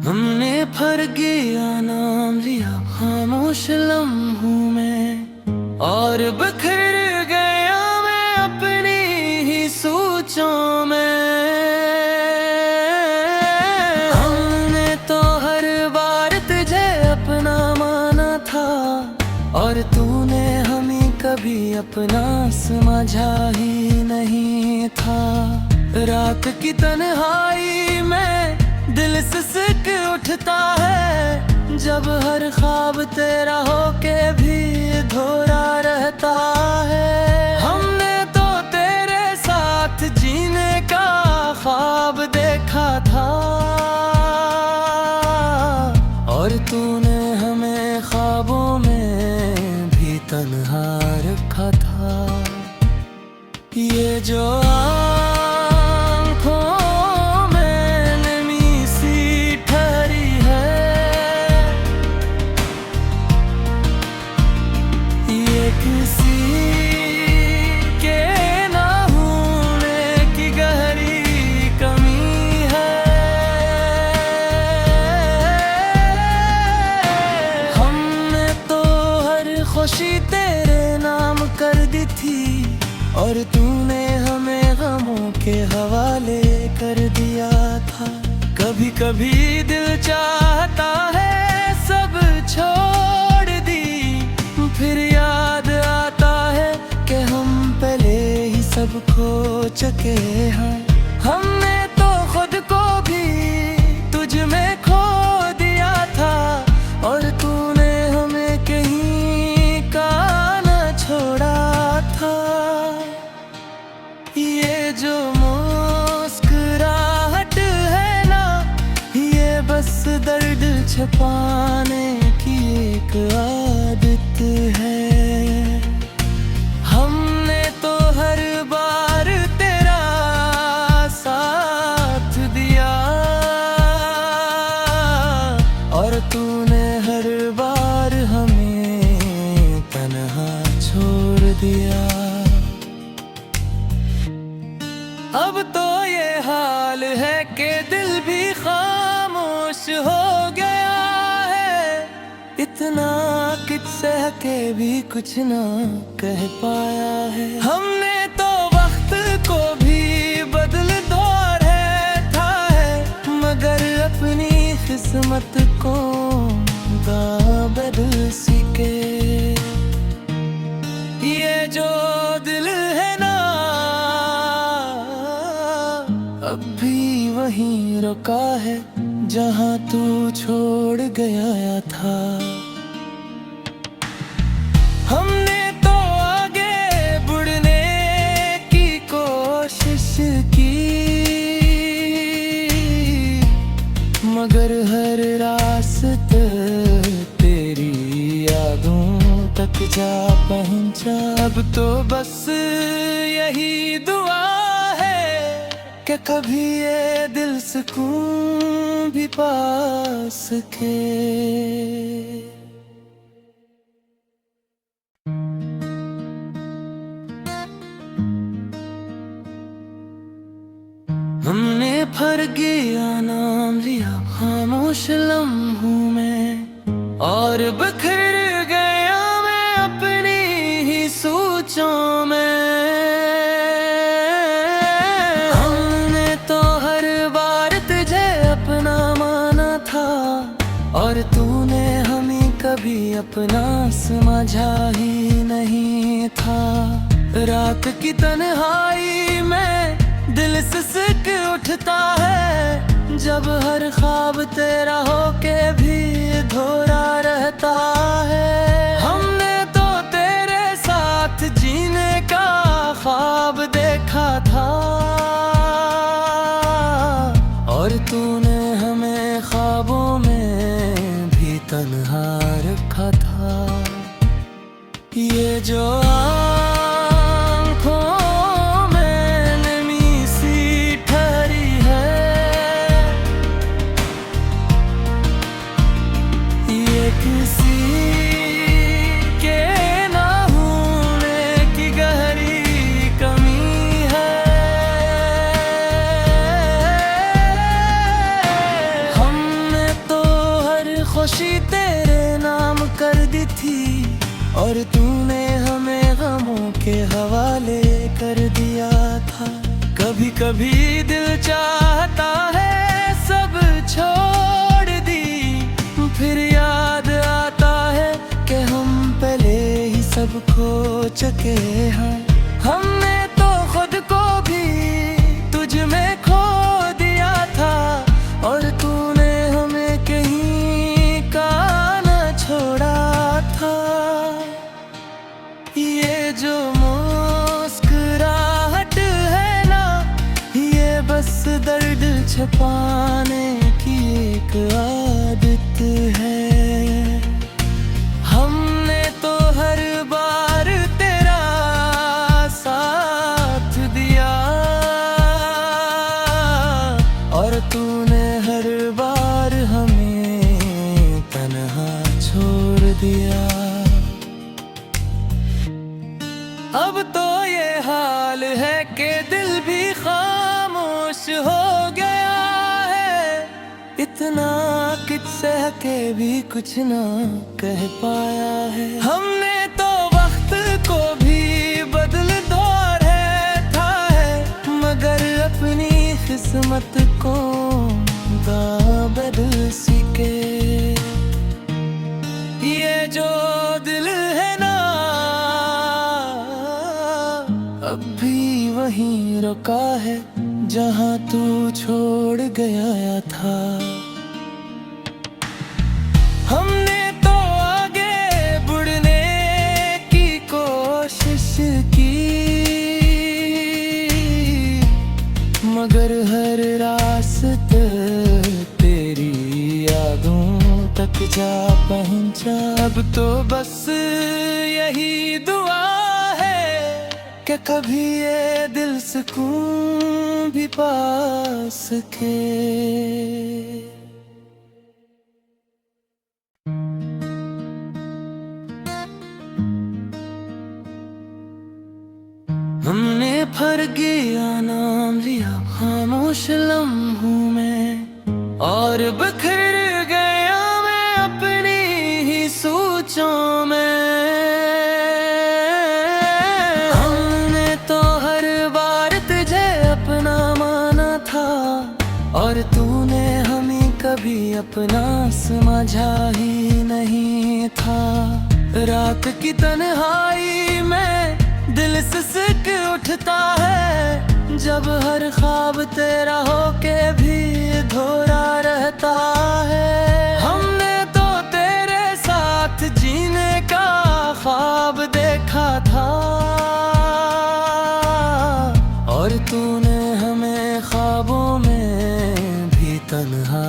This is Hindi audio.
हमने फर्गिया नाम लिया खामोश लम्हों में, और बिखर गया मैं अपनी ही सोचों में। हमने तो हर बार तुझे अपना माना था, और तूने हमें कभी अपना समझा ही नहीं था। रात की तन्हाई में दिल सिसक उठता है, जब हर ख्वाब तेरा होके भी अधूरा रहता है। हमने तो तेरे साथ जीने का ख्वाब देखा था, और तूने हमें ख्वाबों में भी तन्हा रखा था। ये जो खुशी तेरे नाम कर दी थी, और तूने हमें गमों के हवाले कर दिया था। कभी कभी दिल चाहता है सब छोड़ दी, फिर याद आता है कि हम पहले ही सब खो चुके हैं। हमने तो खुद को भी तुझ में खो दिया था, और तूने हमें कहीं छोड़ा था। ये जो मुस्कुराहट है ना, ये बस दर्द छुपाने की एक आदत है। हमने तो हर बार तेरा साथ दिया, और तूने हर बार हमें तन्हा छोड़ दिया। अब तो ये हाल है कि दिल भी खामोश हो गया है, इतना कुछ सह के भी कुछ ना कह पाया है। हमने तो वक्त को भी बदल दौड़ता है, मगर अपनी किस्मत को ना बदल सके। ये जो दिल है ना, अब भी वहीं रुका है जहां तू छोड़ गया था। हमने तो आगे बढ़ने की कोशिश की, मगर हर रास्ते तेरी यादों तक जा पहुंचा। अब तो बस यही दुआ है कि कभी ये दिल सुकून भी पा सके। हमने फर्गिया नाम लिया खामोश लम्हों में, और बिखर गया मैं अपनी ही सोचों में। हमने तो हर बार तुझे अपना माना था, और तूने हमें कभी अपना समझा ही नहीं था। रात की तन्हाई में दिल सिसक उठता है, जब हर ख्वाब तेरा होके भी अधूरा रहता है। हमने तो तेरे साथ जीने का ख्वाब देखा था, और तूने हमें ख्वाबों में भी तन्हा रखा था। ये जो हवाले कर दिया था। कभी कभी दिल चाहता है सब छोड़ दी, फिर याद आता है कि हम पहले ही सब खो चुके हैं। हमने तो खुद को भी तुझ में खो दिया था, और तूने हमें कहीं का न छोड़ा था। ये जो मुस्कुराहट है ना, ये बस दर्द छुपाने की एक आदत है। हमने तो हर बार तेरा साथ दिया, और तूने हर बार हमें तन्हा छोड़ दिया। अब तो ये हाल है कि दिल भी खामोश हो गया है, इतना कुछ सह के भी कुछ ना कह पाया है। हमने तो वक्त को भी बदल दौड़ा है, मगर अपनी किस्मत को ना बदल सके। ये जो दिल है ना, अब भी वहीं रुका है जहाँ तू छोड़ गया था। हमने तो आगे बढ़ने की कोशिश की, मगर हर रास्ते तेरी यादों तक जा पहुँचा। अब तो बस यही दुआ कि कभी ये दिल सुकून भी पा सके। हमने फर्गिया नाम लिया खामोश लम्हों में, और बिखर गया मैं अपनी ही सोचों में। और तूने हमें कभी अपना समझा ही नहीं था। रात की तन्हाई में दिल सिसक उठता है, जब हर ख्वाब तेरा होके भी अधूरा रहता है। हमने तो तेरे साथ जीने का ख्वाब देखा था, और तूने हमें ख्वाबों में भी तन्हा